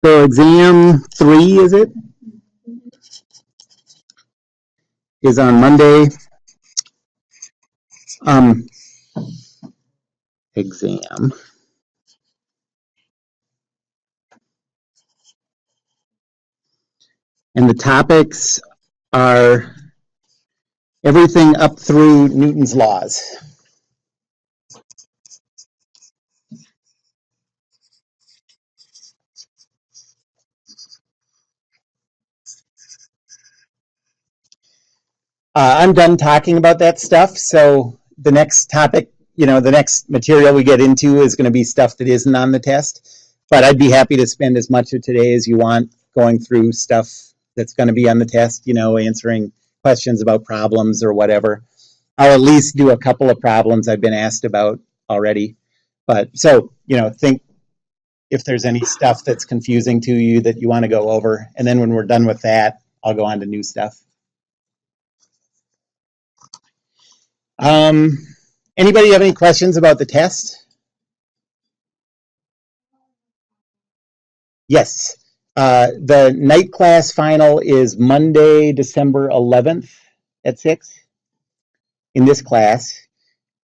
So exam 3, is it? Is on Monday. Exam. And the topics are everything up through Newton's laws. I'm done talking about that stuff, so the next topic, the next material we get into is going to be stuff that isn't on the test, but I'd be happy to spend as much of today as you want going through stuff that's going to be on the test, answering questions about problems or whatever. I'll at least do a couple of problems I've been asked about already, but so, think if there's any stuff that's confusing to you that you want to go over, and then when we're done with that, I'll go on to new stuff. Anybody have any questions about the test? Yes. The night class final is Monday, December 11th at 6 in this class.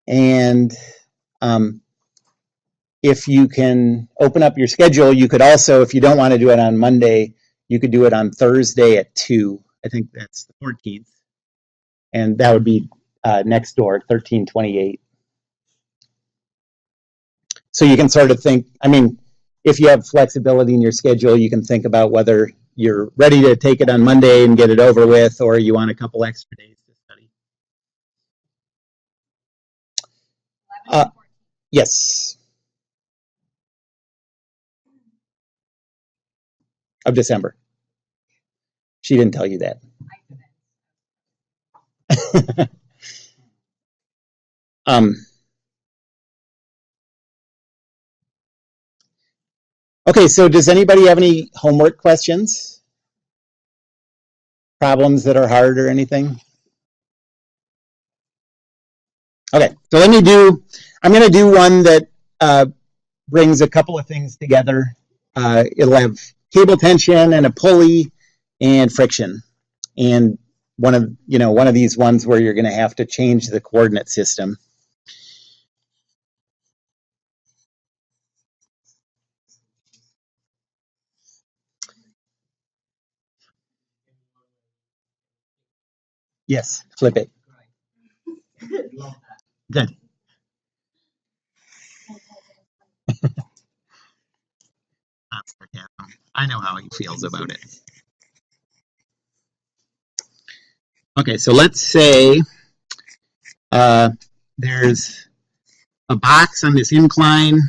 And if you can open up your schedule, you could also, if you don't want to do it on Monday, you could do it on Thursday at 2. I think that's the 14th. And that would be next door, 1328. So you can sort of think, if you have flexibility in your schedule, you can think about whether you're ready to take it on Monday and get it over with, or you want a couple extra days to study. Yes. Of December. She didn't tell you that. Okay, so does anybody have any homework questions? Problems that are hard or anything? Okay, so I'm going to do one that brings a couple of things together. It'll have cable tension and a pulley and friction. And one of these ones where you're going to have to change the coordinate system. Yes, flip it. Good. I know how he feels about it. Okay, so let's say there's a box on this incline,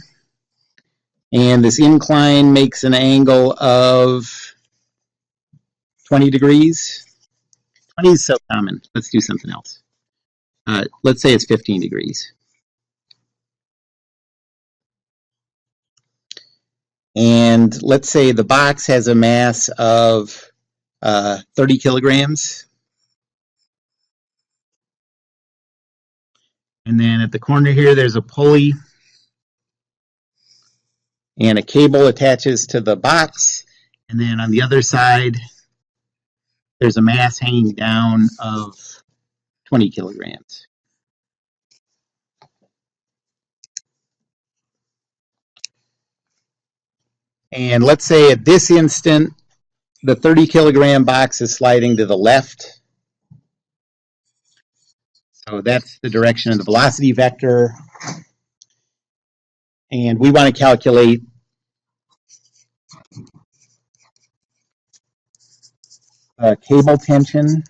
and this incline makes an angle of 20 degrees. 20 is so common. Let's do something else. Let's say it's 15 degrees. And let's say the box has a mass of 30 kilograms. And then at the corner here, there's a pulley. And a cable attaches to the box. And then on the other side, there's a mass hanging down of 20 kilograms. And let's say at this instant, the 30 kilogram box is sliding to the left. So that's the direction of the velocity vector. And we want to calculate cable tension.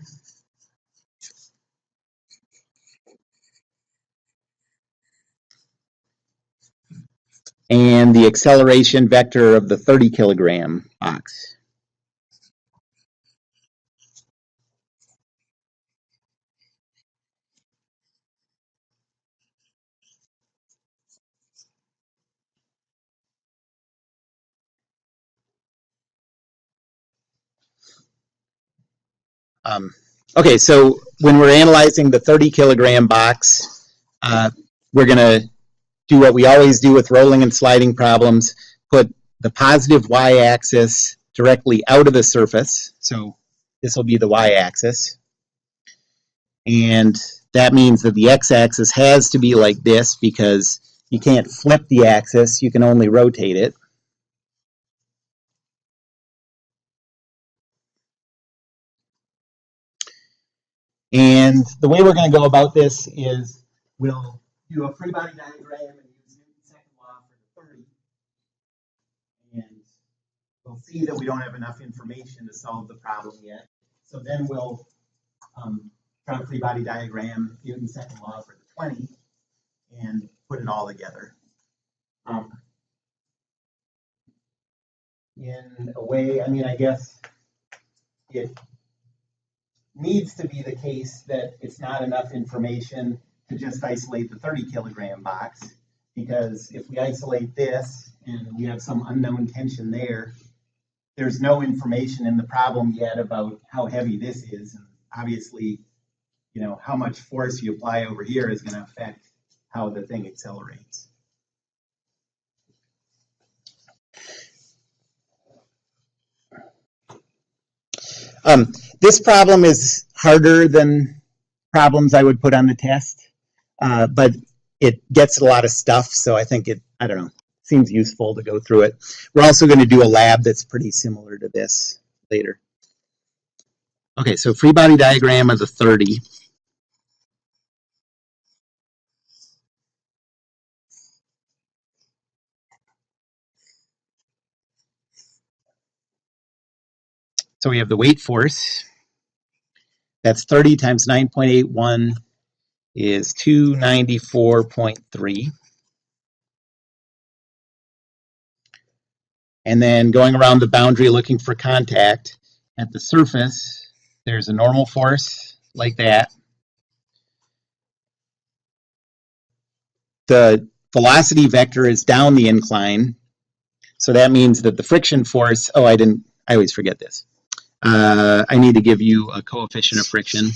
And the acceleration vector of the 30 kilogram box. Okay, so when we're analyzing the 30 kilogram box, we're going to do what we always do with rolling and sliding problems, put the positive y-axis directly out of the surface. So this will be the y-axis. And that means that the x-axis has to be like this because you can't flip the axis, you can only rotate it. And the way we're going to go about this is we'll do a free-body diagram and use Newton's second law for the 30. And we'll see that we don't have enough information to solve the problem yet. So then we'll draw a free-body diagram, Newton's second law for the 20, and put it all together. In a way, I mean, I guess it needs to be the case that it's not enough information to just isolate the 30 kilogram box, because if we isolate this and we have some unknown tension there, there's no information in the problem yet about how heavy this is. And obviously, you know, how much force you apply over here is going to affect how the thing accelerates. This problem is harder than problems I would put on the test, but it gets a lot of stuff, so I think it, I don't know, seems useful to go through it. We're also going to do a lab that's pretty similar to this later. Okay, so free body diagram of the 30. So we have the weight force. That's 30 times 9.81 is 294.3. And then going around the boundary looking for contact, at the surface, there's a normal force like that. The velocity vector is down the incline. So that means that the friction force, I always forget this. I need to give you a coefficient of friction.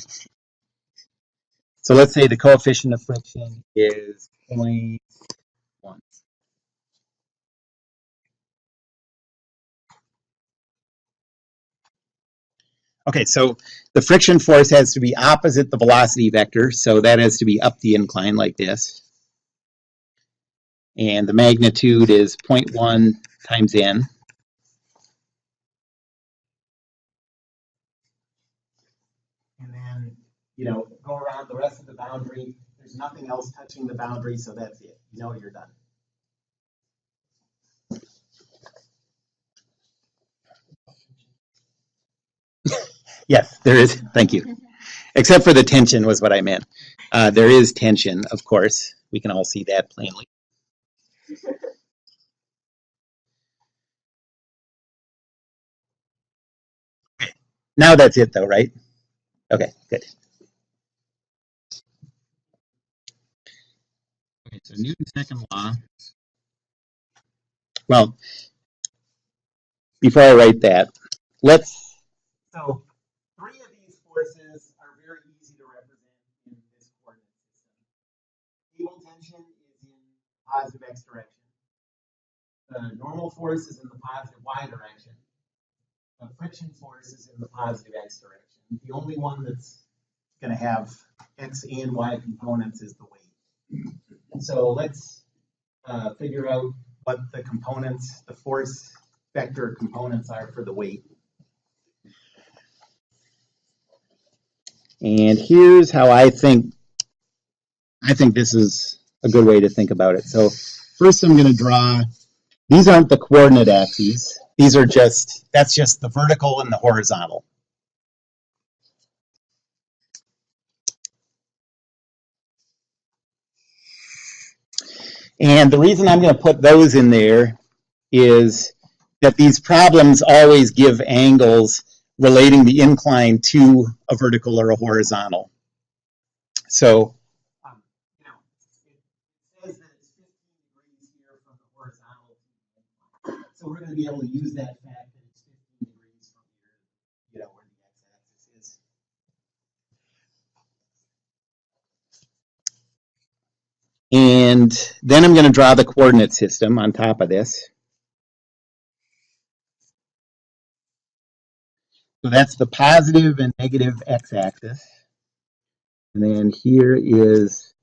So let's say the coefficient of friction is 0.1. Okay, so the friction force has to be opposite the velocity vector, so that has to be up the incline like this. And the magnitude is 0.1 times n. And then, you know, go around the rest of the boundary. There's nothing else touching the boundary, so that's it. You know you're done. Yes, there is. Thank you. Except for the tension was what I meant. There is tension, of course. We can all see that plainly. Now that's it, though, right? Okay, good. Okay, so Newton's second law. Well, before I write that, so 3 of these forces are very easy to represent in this coordinate system. Cable tension is in positive x direction. The normal force is in the positive y direction. The friction force is in the positive x direction. The only one that's going to have x and y components is the weight. So let's figure out what the components, the force vector components are for the weight. And here's how I think this is a good way to think about it. So first I'm going to draw, these aren't the coordinate axes. These are that's just the vertical and the horizontal. And the reason I'm going to put those in there is that these problems always give angles relating the incline to a vertical or a horizontal. So, you know, it says that it's 15 degrees here from the horizontal to the incline. So we're going to be able to use that fact that it's 15 degrees from here, you know, where the x-axis is. And then I'm going to draw the coordinate system on top of this. So that's the positive and negative x-axis. And then here is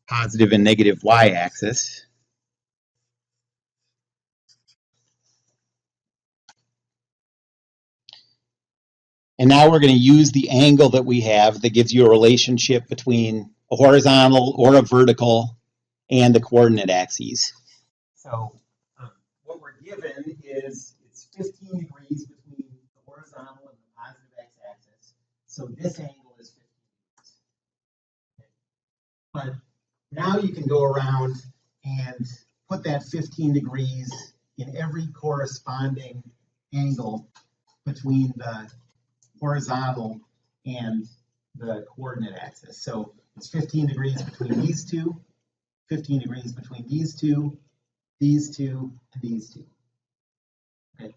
positive and negative y-axis. And now we're going to use the angle that we have that gives you a relationship between a horizontal or a vertical and the coordinate axes. So what we're given is it's 15 degrees between the horizontal and the positive x-axis. So this angle is 15 degrees. But now you can go around and put that 15 degrees in every corresponding angle between the horizontal and the coordinate axis. So it's 15 degrees between these two, 15 degrees between these two, and these two. Okay.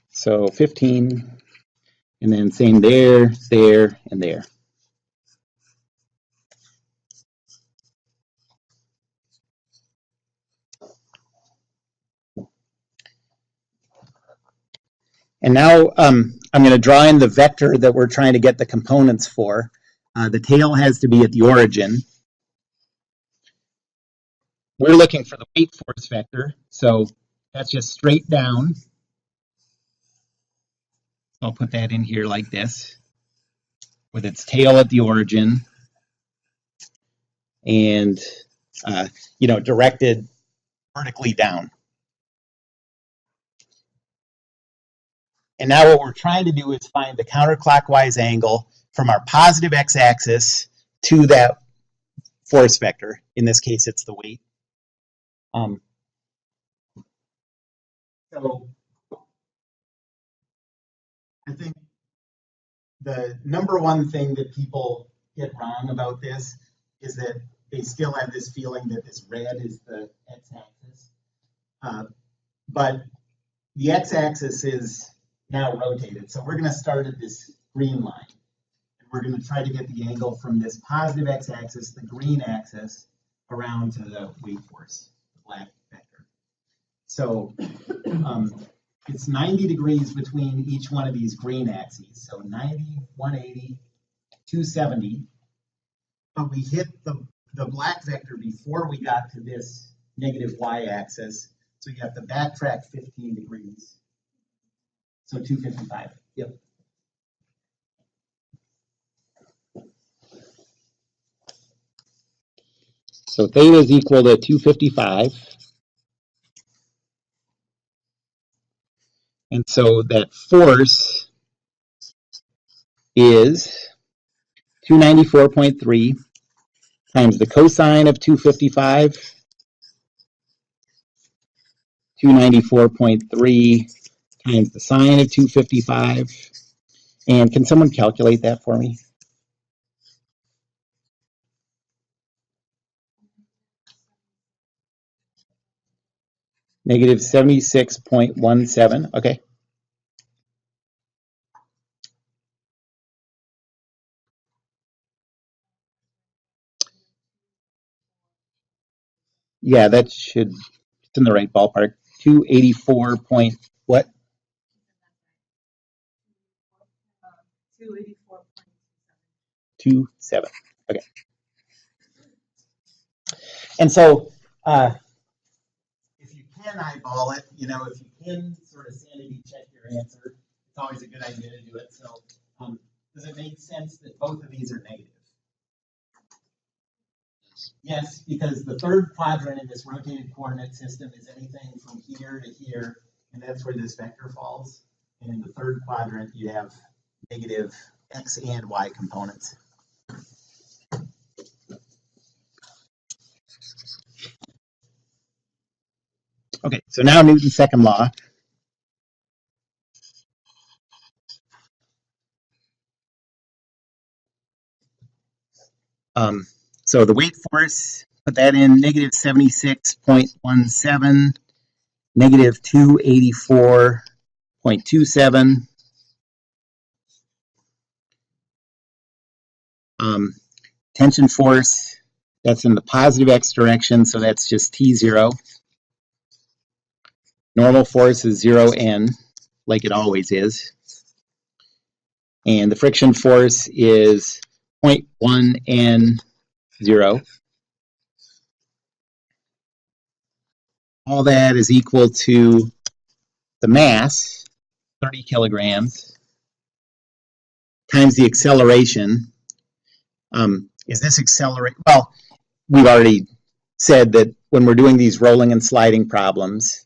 So 15, and then same there, there, and there. And now I'm going to draw in the vector that we're trying to get the components for. The tail has to be at the origin. We're looking for the weight force vector, so that's just straight down. I'll put that in here like this, with its tail at the origin, and directed vertically down. And now what we're trying to do is find the counterclockwise angle from our positive x-axis to that force vector. In this case, it's the weight. So I think the number one thing that people get wrong about this is that they still have this feeling that this red is the x-axis. But the x-axis is now rotated. So we're going to start at this green line. And we're going to try to get the angle from this positive x-axis, the green axis, around to the weight force, the black vector. So it's 90 degrees between each one of these green axes. So 90, 180, 270. But we hit the black vector before we got to this negative y-axis. So you have to backtrack 15 degrees. So 255. Yep. So theta is equal to 255. And so that force is 294.3 times the cosine of 255, 294.3 times the sine of 255. And can someone calculate that for me? Negative 76.17. Okay. Yeah, that should, it's in the right ballpark. 284 point what? 284.27. Okay. And so if you can eyeball it, if you can sort of sanity check your answer, it's always a good idea to do it. So does it make sense that both of these are negative? Yes, because the third quadrant in this rotated coordinate system is anything from here to here, and that's where this vector falls. And in the third quadrant, you have negative x and y components. Okay, so now Newton's second law. So the weight force, put that in, negative 76.17, negative 284.27. Tension force That's in the positive x direction, so that's just T0. Normal force is 0n, like it always is. And the friction force is 0.1 n0. All that is equal to the mass, 30 kilograms, times the acceleration. Is this accelerate? Well, we've already said that when we're doing these rolling and sliding problems,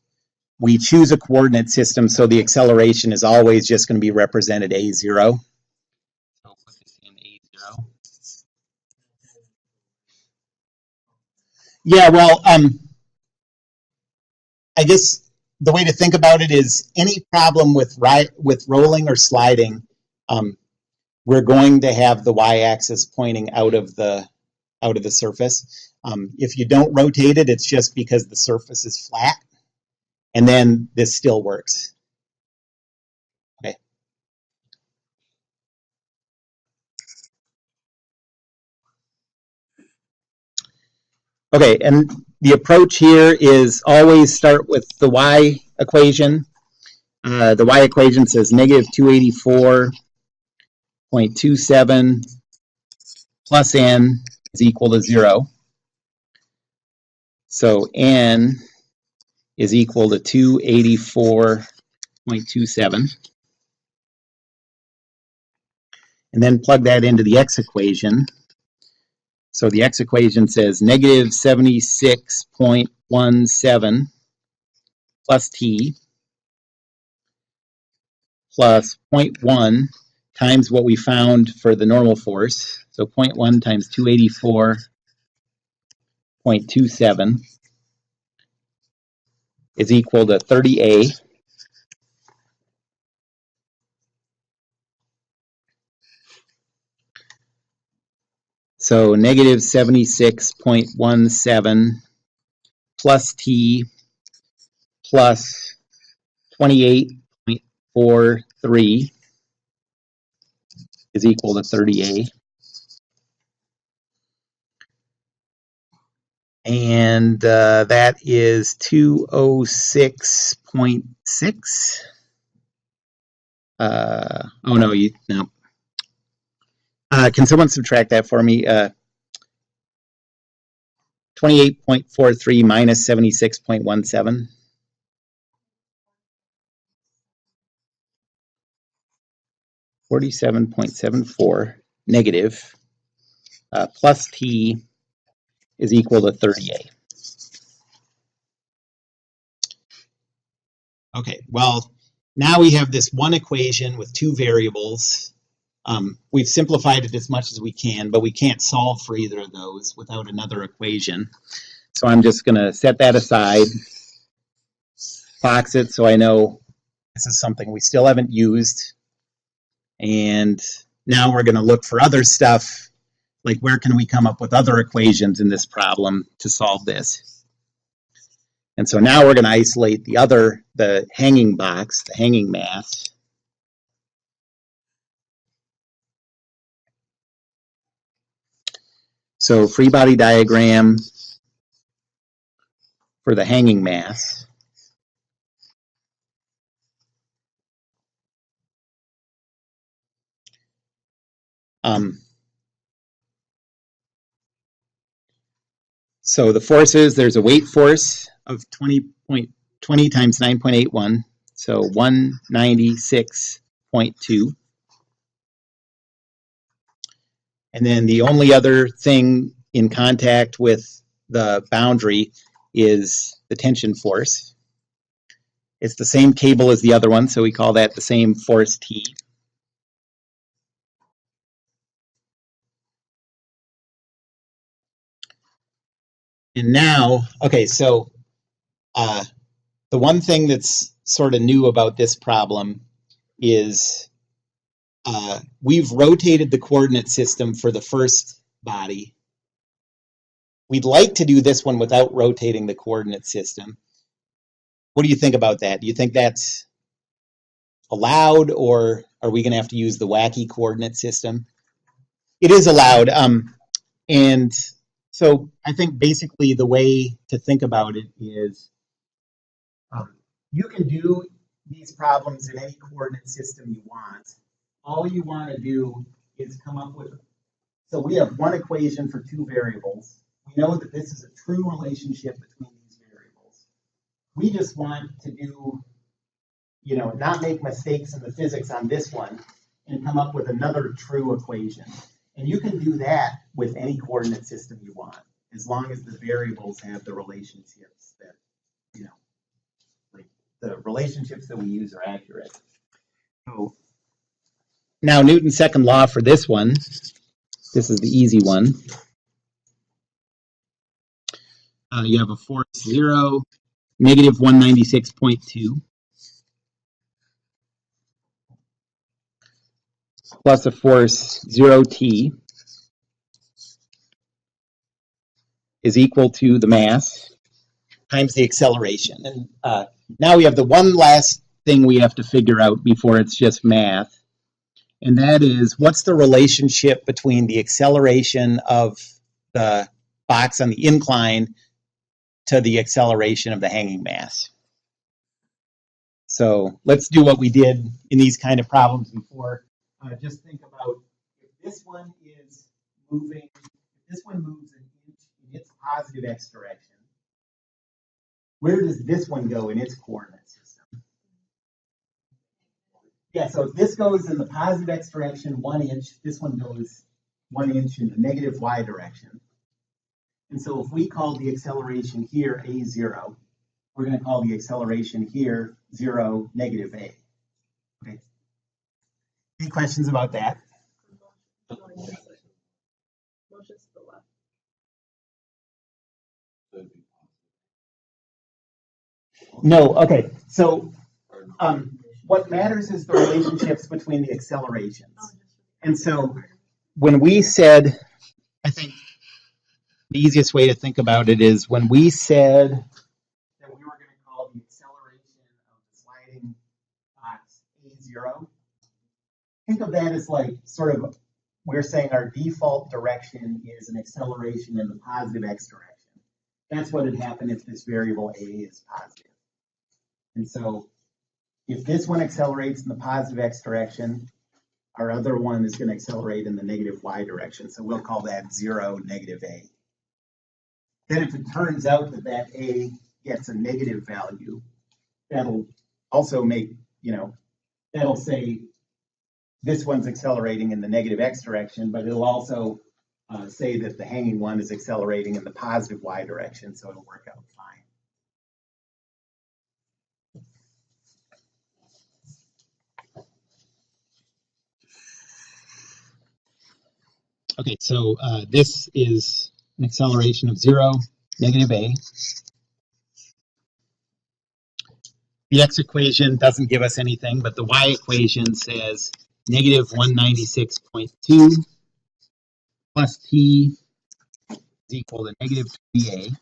we choose a coordinate system, so the acceleration is always just going to be represented A0. So I'll put this in A0. Yeah, well, I guess the way to think about it is any problem with rolling or sliding, we're going to have the y-axis pointing out of the surface. If you don't rotate it, it's just because the surface is flat, and then this still works. Okay. Okay, and the approach here is always start with the y equation. The y equation says negative 284.27 plus n is equal to 0. So n is equal to 284.27. And then plug that into the x equation. So the x equation says negative 76.17 plus t plus 0.1 times what we found for the normal force. So 0.1 times 284.27 is equal to 30A. So negative 76.17 plus t plus 28.43 is equal to 30A. And that is 206.6. Oh no, no. Can someone subtract that for me? 28.43 minus 76.17. 47.74 negative plus t is equal to 30A. Okay, well, now we have this one equation with two variables. We've simplified it as much as we can, but we can't solve for either of those without another equation. So I'm just going to set that aside, box it so I know this is something we still haven't used. And now we're going to look for other stuff, like where can we come up with other equations in this problem to solve this. And so now we're going to isolate the hanging box, the hanging mass. So free body diagram for the hanging mass. So the forces, there's a weight force of 20 times 9.81, so 196.2. And then the only other thing in contact with the boundary is the tension force. It's the same cable as the other one, so we call that the same force T. And now, okay, so the one thing that's sort of new about this problem is we've rotated the coordinate system for the first body. We'd like to do this one without rotating the coordinate system. What do you think about that? Do you think that's allowed, or are we going to have to use the wacky coordinate system? It is allowed. And So I think basically the way to think about it is you can do these problems in any coordinate system you want. All you want to do is come up with, so we have one equation for two variables. We know that this is a true relationship between these variables. We just want to do, not make mistakes in the physics on this one and come up with another true equation. And you can do that with any coordinate system you want, as long as the variables have the relationships that, like the relationships that we use are accurate. So now Newton's second law for this one, this is the easy one. You have a force 0, negative 196.2, plus a force 0t is equal to the mass times the acceleration. And now we have the one last thing we have to figure out before it's just math, and that is what's the relationship between the acceleration of the box on the incline to the acceleration of the hanging mass. So let's do what we did in these kind of problems before. Just think about if this one is moving, if this one moves in its positive x direction, where does this one go in its coordinate system? Yeah, so if this goes in the positive x direction 1 inch, this one goes 1 inch in the negative y direction. And so if we call the acceleration here a0, we're going to call the acceleration here 0, negative a. Okay. Any questions about that? No, okay. So what matters is the relationships between the accelerations. And so when we said, I think the easiest way to think about it is when we said that we were going to call the acceleration of the sliding box a0, think of that as like sort of, we're saying our default direction is an acceleration in the positive x direction. That's what would happen if this variable a is positive. And so if this one accelerates in the positive x direction, our other one is going to accelerate in the negative y direction. So we'll call that 0, negative a. Then if it turns out that that a gets a negative value, that'll also make, that'll say this one's accelerating in the negative x direction, but it'll also say that the hanging one is accelerating in the positive y direction, so it'll work out fine. Okay, so this is an acceleration of 0, negative a. The x equation doesn't give us anything, but the y equation says negative 196.2 plus t is equal to negative 3a.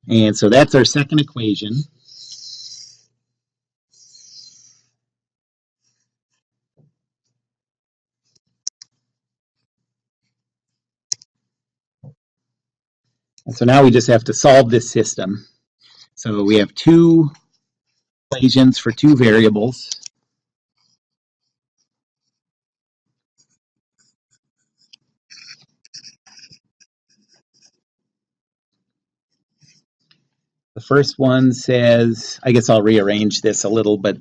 And so that's our second equation. And so now we just have to solve this system. So we have two equations for two variables. The first one says, I guess I'll rearrange this a little, but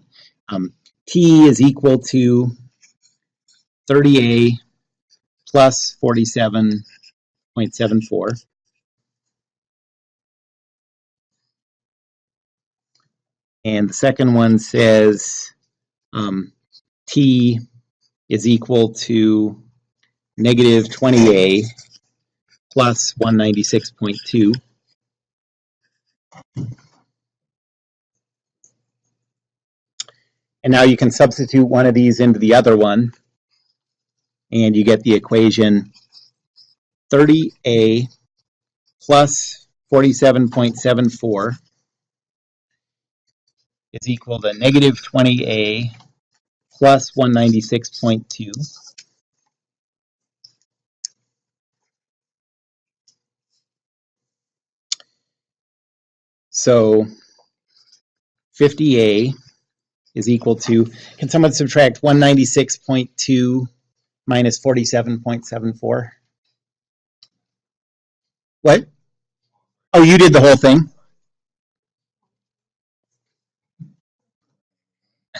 t is equal to 30a plus 47.74. And the second one says t is equal to negative 20a plus 196.2. And now you can substitute one of these into the other one, and you get the equation 30a plus 47.74 is equal to negative 20a plus 196.2. So 50A is equal to, can someone subtract 196.2 minus 47.74? What? Oh, you did the whole thing?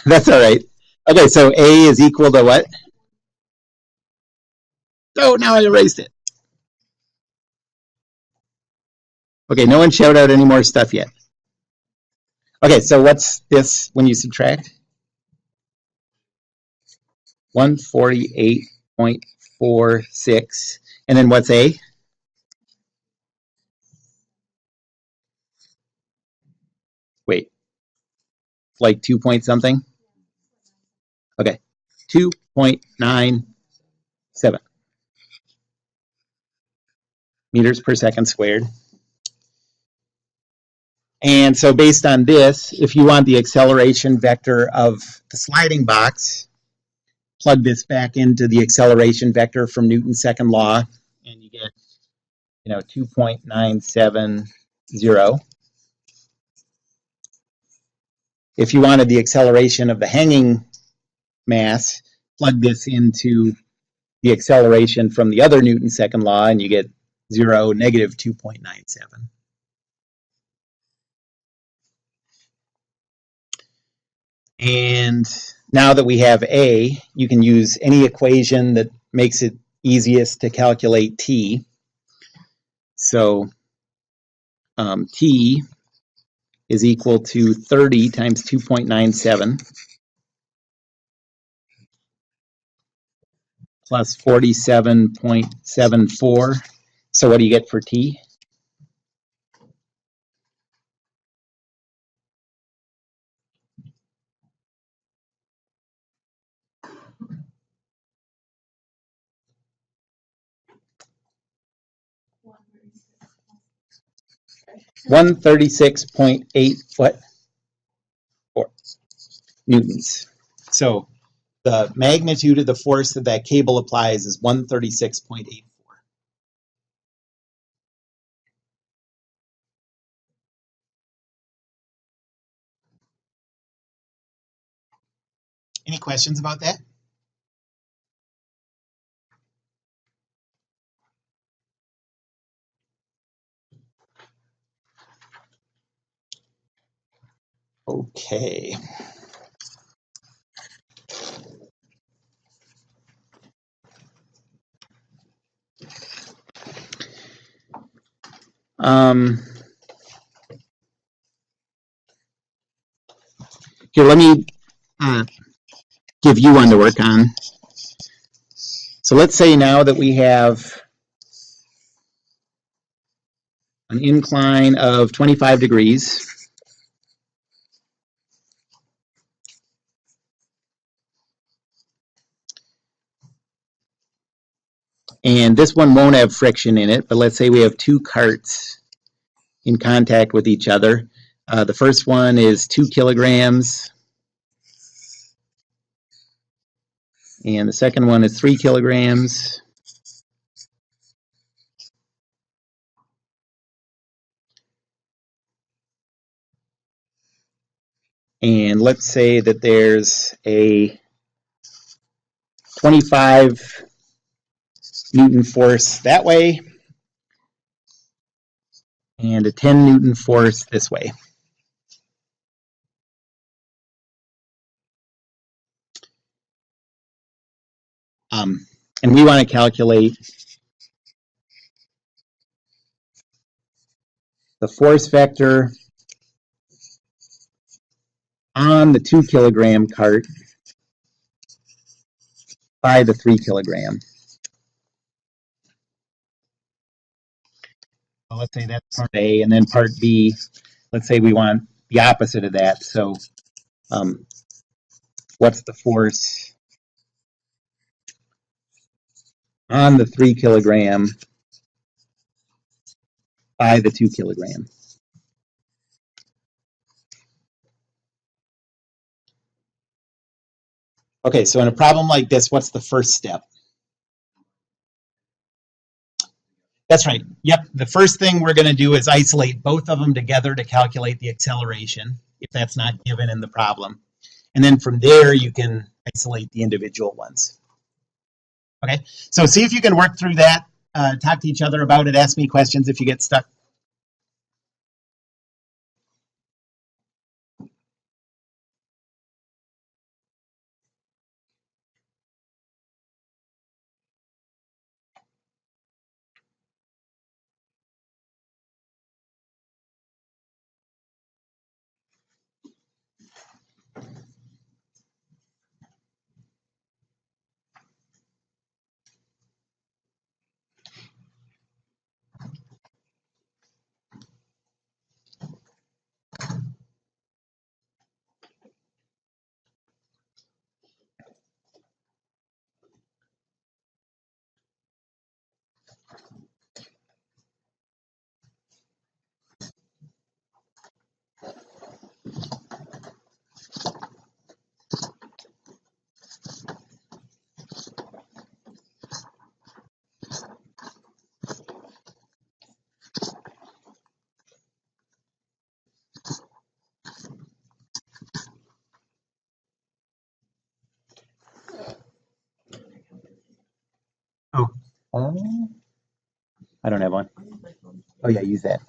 That's all right. Okay, so A is equal to what? Oh, now I erased it. Okay, no one shout out any more stuff yet. Okay, so what's this when you subtract? 148.46. And then what's A? Wait, like 2 point something? Okay, 2.97 meters per second squared. And so based on this, if you want the acceleration vector of the sliding box, plug this back into the acceleration vector from Newton's second law, and you get 2.970. If you wanted the acceleration of the hanging mass, plug this into the acceleration from the other Newton's second law, and you get 0, negative 2.97. And now that we have A, you can use any equation that makes it easiest to calculate T. So T is equal to 30 times 2.97 plus 47.74. So what do you get for T? $136.8 what? 4 newtons. So the magnitude of the force that that cable applies is 136.84. Any questions about that? Okay. Here, let me give you one to work on. So let's say now that we have an incline of 25 degrees. And this one won't have friction in it, but let's say we have two carts in contact with each other. The first one is 2 kilograms, and the second one is 3 kilograms. And let's say that there's a 25 Newton force that way, and a 10 Newton force this way. And we want to calculate the force vector on the 2 kilogram cart by the 3 kilogram. So let's say that's part A, and then part B, let's say we want the opposite of that. So what's the force on the 3 kilogram by the 2 kilogram? Okay, so in a problem like this, what's the first step? That's right. Yep. The first thing we're going to do is isolate both of them together to calculate the acceleration, if that's not given in the problem. And then from there, you can isolate the individual ones. Okay. So see if you can work through that. Talk to each other about it. Ask me questions if you get stuck. Oh. I don't have one. Oh, yeah, use that.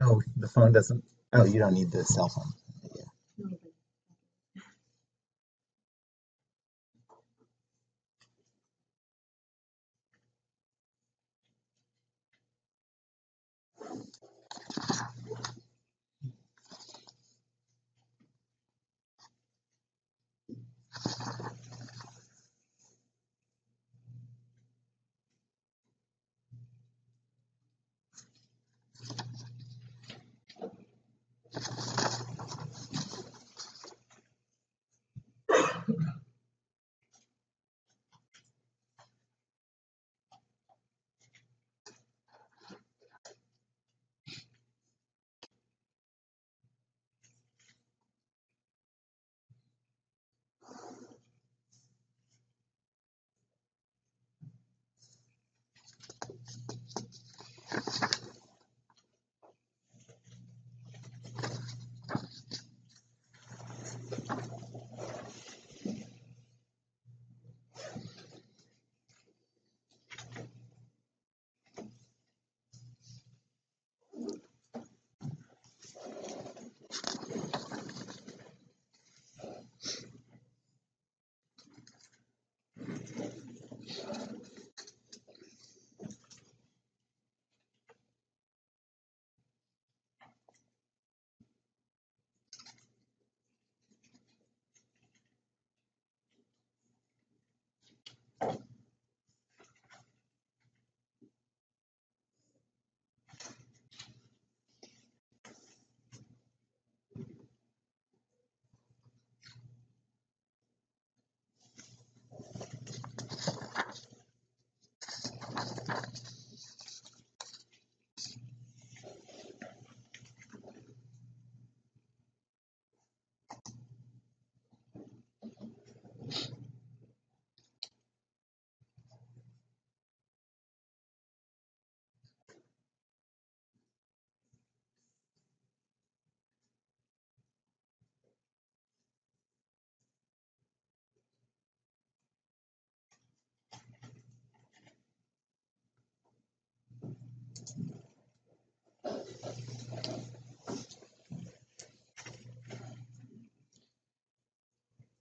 Oh, the phone doesn't. Oh, you don't need the cell phone.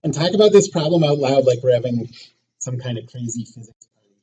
And talk about this problem out loud like we're having some kind of crazy physics party.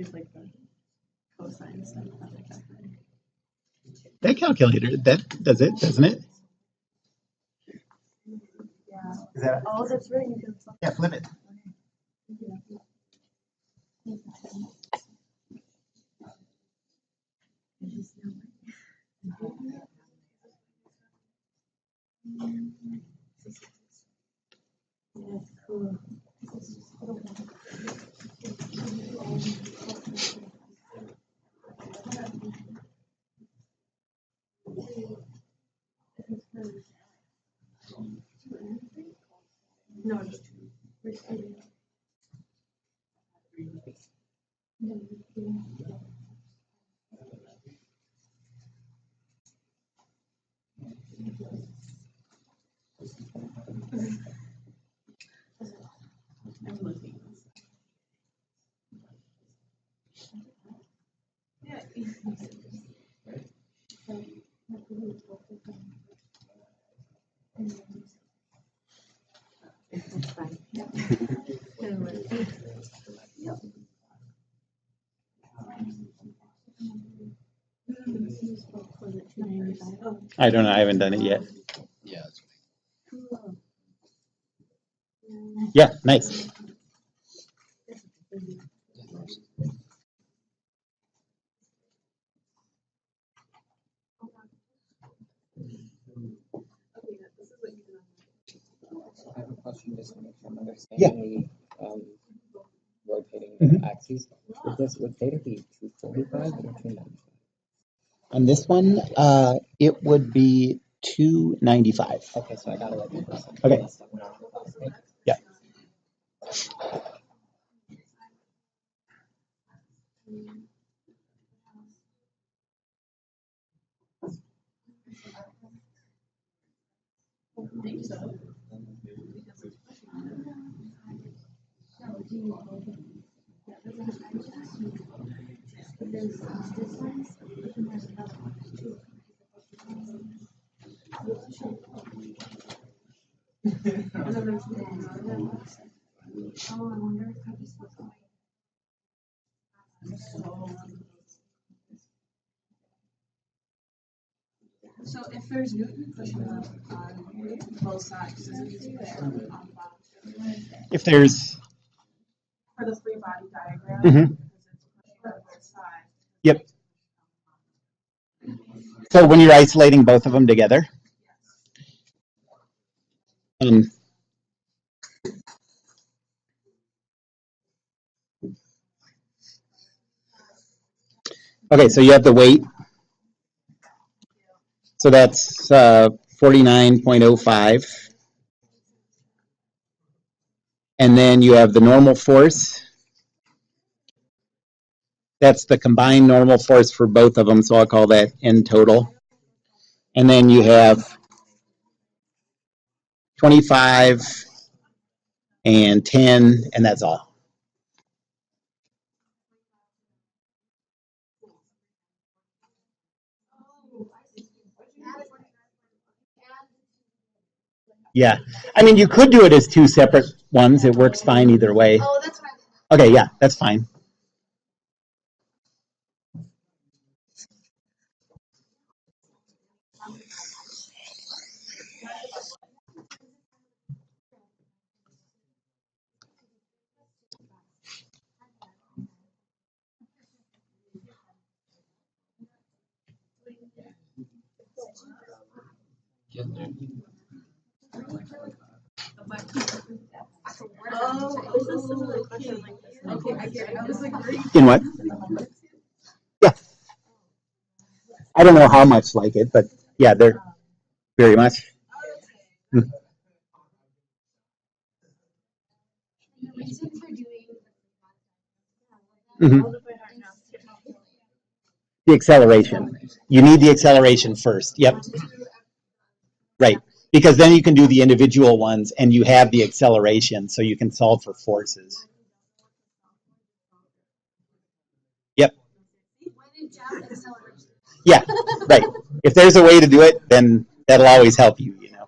is like the cosine stuff. That calculator, that does it, doesn't it? Yeah. Is that, Oh, that's right. You can yeah, flip it. That's cool. No, just that's fine. I don't know, I haven't done it yet. Yeah. Yeah, nice. I have a question just to make sure I'm understanding the rotating axes. Would theta be 245 or 295? On this one, it would be 295. Okay, so I got it right the first time. Okay. Yeah. So if there's Newton pushing on both sides, does it just push on the bottom? If there's, For the Freebody diagram, Mhm. because it's pushing on both sides. Yep. So when you're isolating both of them together, okay, so you have the weight. So that's 49.05. And then you have the normal force. That's the combined normal force for both of them, so I'll call that N total. And then you have 25 and 10, and that's all. Yeah, I mean, you could do it as two separate ones. It works fine either way. Oh, that's fine. Okay, yeah, that's fine. Okay, I get it. I was like, In what? Yeah. I don't know how much like it, but yeah, they're very much. The reason for doing Mhm. The acceleration. You need the acceleration first. Yep. Right. Because then you can do the individual ones and you have the acceleration so you can solve for forces. Yep. Yeah, right. If there's a way to do it, then that'll always help you, you know.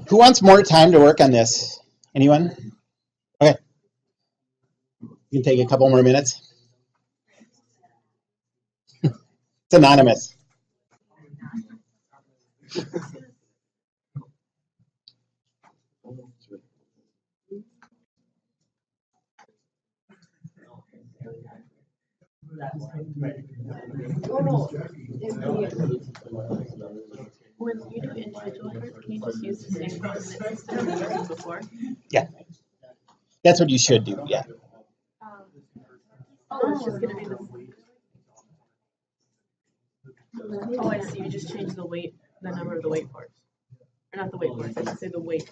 Who wants more time to work on this? Anyone? Okay. You can take a couple more minutes. It's anonymous. When you do individual parts, can you just use the same coordinate system as before? Yeah. That's what you should do, yeah. Oh, it's just going to be the. Oh, I see. You just change the weight, the number of the weight force. Or not the weight force, I should say the weight.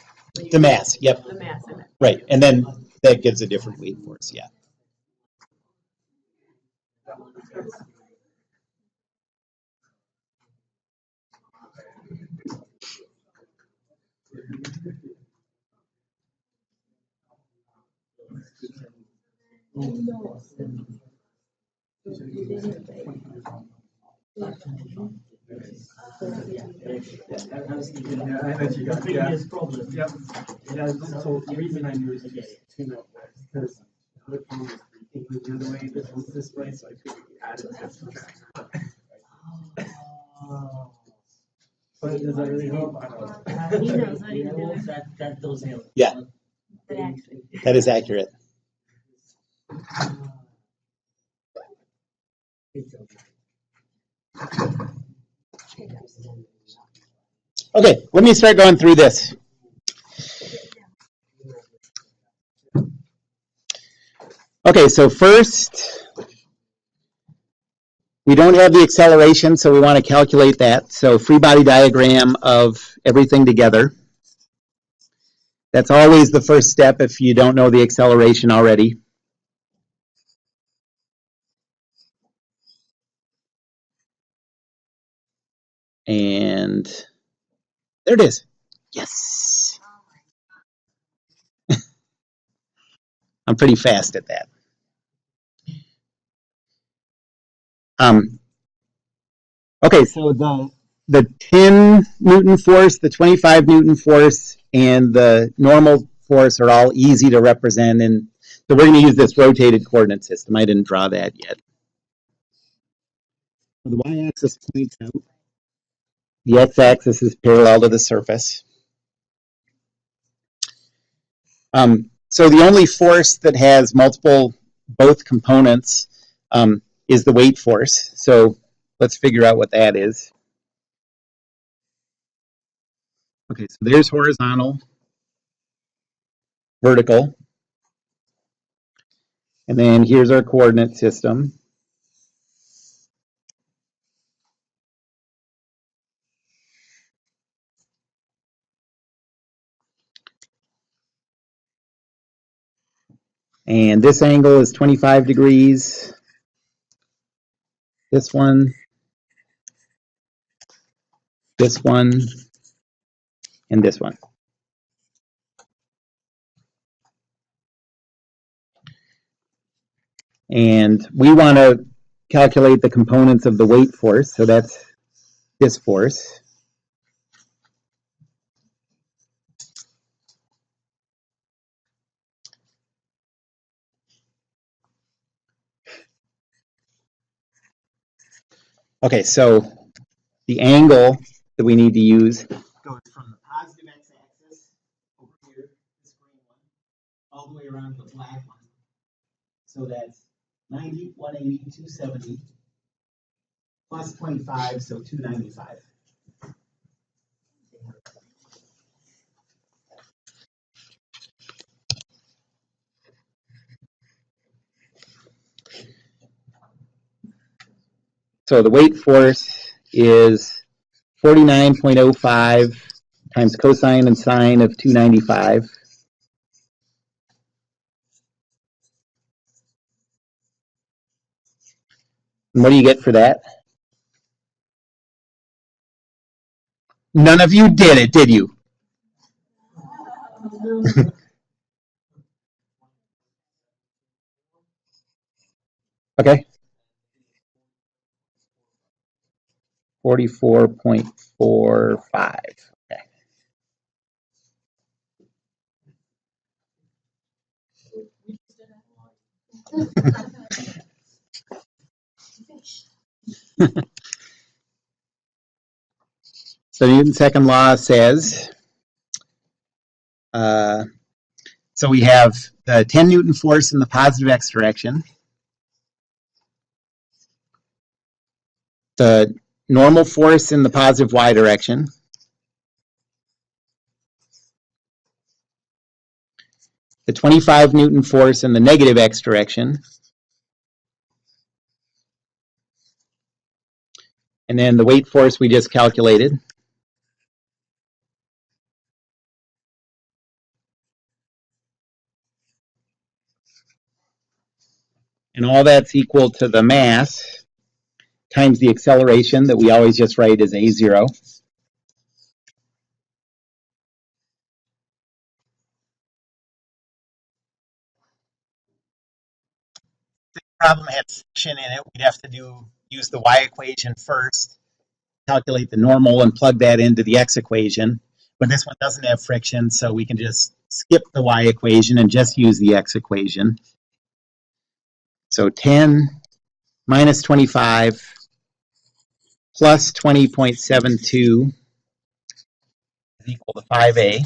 The mass, yep. The mass in it. Right, and then that gives a different weight force, yeah. Previous problem. Yep. Yeah, so the reason I knew it was two note because the other phone was thinking the other way, this one's this way, so I figured we added and subtract. But does that really help? I don't know. He knows how to do it. That does help. Yeah, But actually. that is accurate. Okay, let me start going through this. Okay, so first, we don't have the acceleration, so we want to calculate that. So Freebody diagram of everything together. That's always the first step if you don't know the acceleration already. And there it is. Yes. I'm pretty fast at that. Okay, so the 10 Newton force, the 25 Newton force, and the normal force are all easy to represent. And so we're going to use this rotated coordinate system. I didn't draw that yet. The y-axis points out. The x-axis is parallel to the surface. So the only force that has both components is the weight force. So let's figure out what that is. Okay, so there's horizontal, vertical, and then here's our coordinate system. And this angle is 25 degrees. This one, and this one. And we want to calculate the components of the weight force, so that's this force. Okay, so the angle that we need to use goes from the positive x-axis over here, this green one, all the way around the black one. So that's 90, 180, 270, plus 25, so 295. So the weight force is 49.05 times cosine and sine of 295. And what do you get for that? None of you did it, did you? Okay. 44.45. Okay. So Newton's second law says, so we have the 10 Newton force in the positive x direction, the normal force in the positive y direction, the 25 Newton force in the negative x direction, and then the weight force we just calculated. And all that's equal to the mass times the acceleration that we always just write as a0. If the problem had friction in it, we'd have to use the y equation first, calculate the normal and plug that into the x equation. But this one doesn't have friction, so we can just skip the y equation and just use the x equation. So 10 minus 25 plus 20.72 is equal to 5a.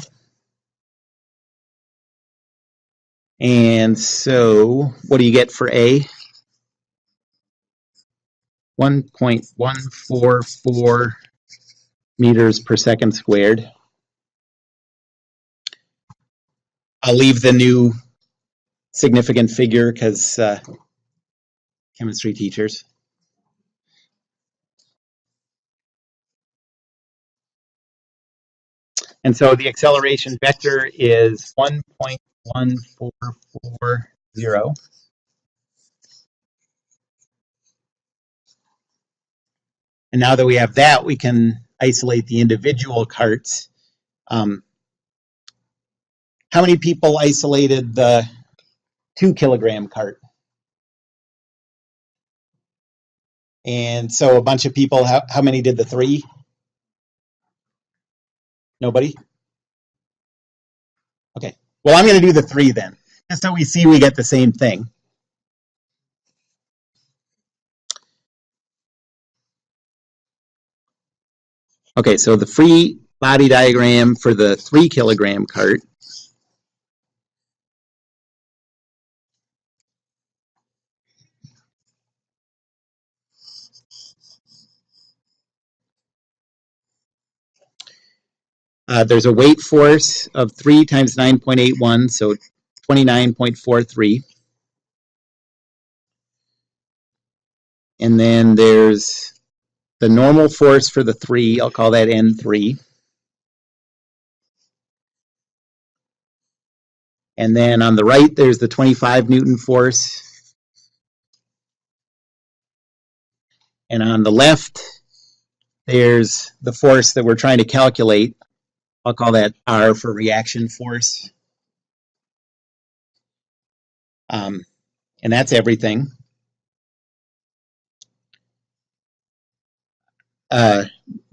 And so what do you get for a? 1.144 meters per second squared. I'll leave the new significant figure because chemistry teachers. And so the acceleration vector is 1.1440. And now that we have that, we can isolate the individual carts. How many people isolated the 2 kilogram cart? And so a bunch of people, how many did the 3? Nobody? Okay. Well, I'm going to do the 3 then, just so we see we get the same thing. Okay, so the free body diagram for the 3 kilogram cart. There's a weight force of 3 times 9.81, so 29.43. And then there's the normal force for the 3, I'll call that N3. And then on the right, there's the 25 Newton force. And on the left, there's the force that we're trying to calculate. I'll call that R for reaction force. And that's everything.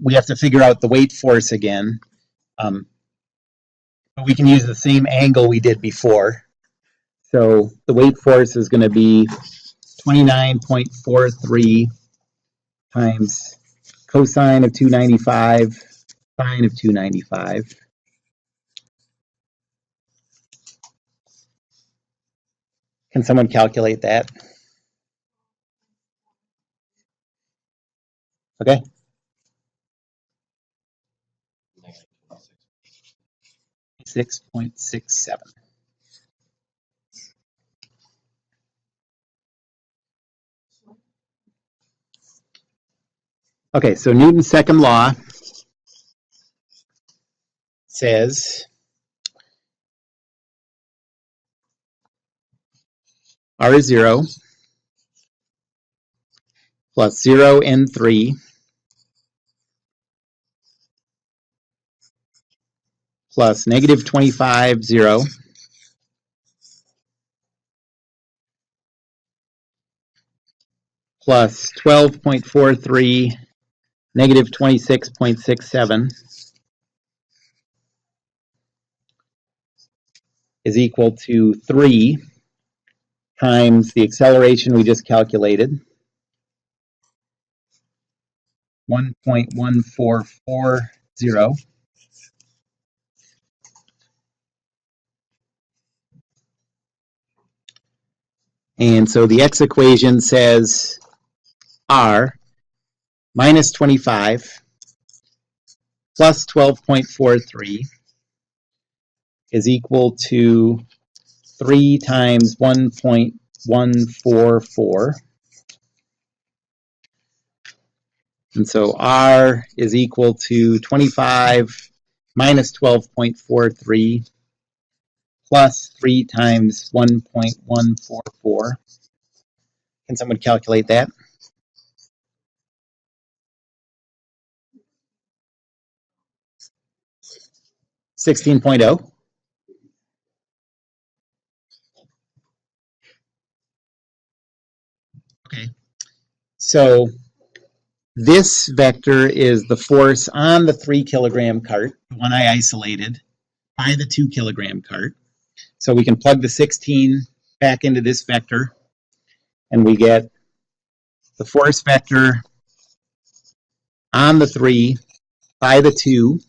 We have to figure out the weight force again. But we can use the same angle we did before. So the weight force is going to be 29.43 times cosine of 295, sine of 295. Can someone calculate that? Okay. -6.67. Okay, so Newton's second law says R is 0 plus 0 and 3 plus -25, 0 plus 12.43, -26.67 is equal to 3 times the acceleration we just calculated, 1.1440. And so the x equation says R minus 25 plus 12.43 is equal to 3 times 1.144. And so R is equal to 25 minus 12.43 plus 3 times 1.144. Can someone calculate that? 16.0. Okay. So this vector is the force on the 3 kilogram cart, the one I isolated, by the 2 kilogram cart. So we can plug the 16 back into this vector, and we get the force vector on the 3 by the 2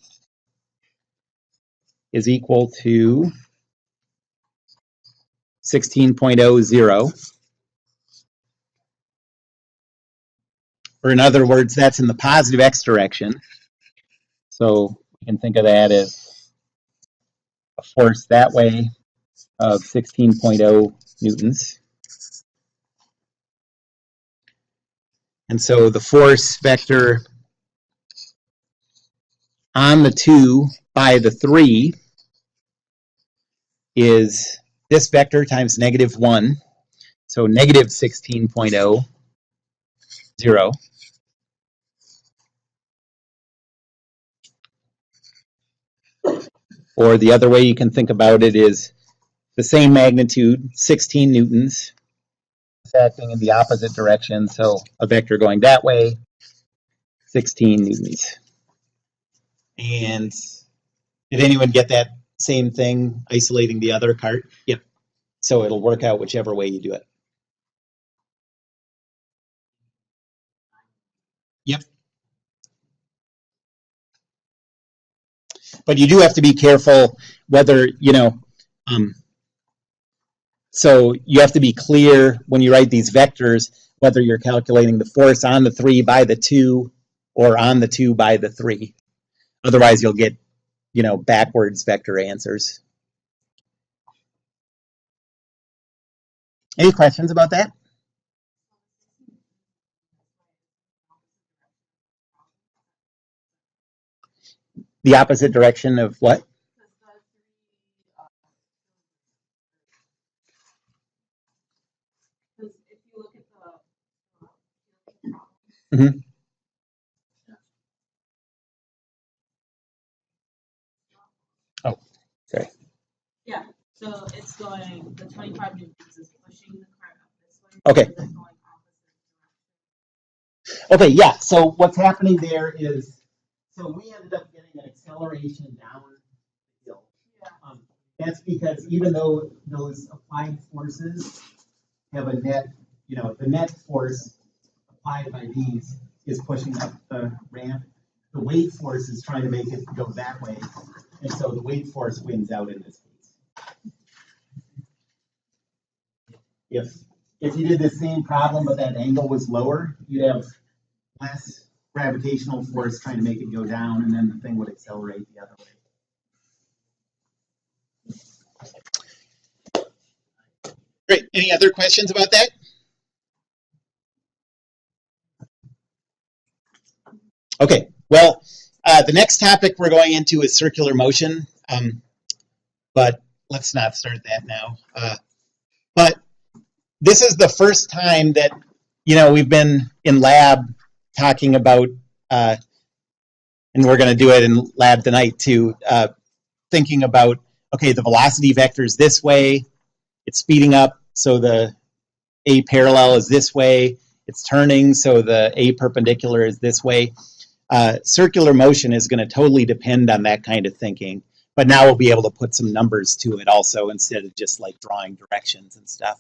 is equal to 16.00. Or in other words, that's in the positive x direction. So we can think of that as a force that way of 16.0 newtons. And so the force vector on the 2 by the 3 is this vector times -1. So -16.00. Or the other way you can think about it is the same magnitude, 16 newtons, acting in the opposite direction. So a vector going that way, 16 newtons. And did anyone get that same thing, isolating the other cart? Yep. So it'll work out whichever way you do it. Yep. But you do have to be careful whether, so you have to be clear when you write these vectors, whether you're calculating the force on the 3 by the 2 or on the 2 by the 3. Otherwise, you'll get, backwards vector answers. Any questions about that? The opposite direction of what? Because if you look at the Mm-hmm. Oh, sorry. yeah, so it's going, the 25 newtons is pushing the cart up this way. Okay. So going opposite direction. Okay, yeah. So what's happening there is, so we ended up getting an acceleration down the hill. Yeah. That's because even though those applied forces have a net, the net force applied by these is pushing up the ramp, the weight force is trying to make it go that way. And so the weight force wins out in this case. if you did the same problem but that angle was lower, you'd have less gravitational force trying to make it go down, and then the thing would accelerate the other way. Great. Any other questions about that? Okay. Well, the next topic we're going into is circular motion, but let's not start that now. But this is the first time that, we've been in lab talking about, and we're going to do it in lab tonight too, thinking about, okay, the velocity vector is this way, it's speeding up, so the A parallel is this way, it's turning, so the A perpendicular is this way. Circular motion is going to totally depend on that kind of thinking, but now we'll be able to put some numbers to it also instead of just like drawing directions and stuff.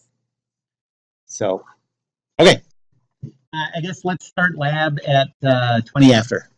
So, okay. I guess let's start lab at 20 after.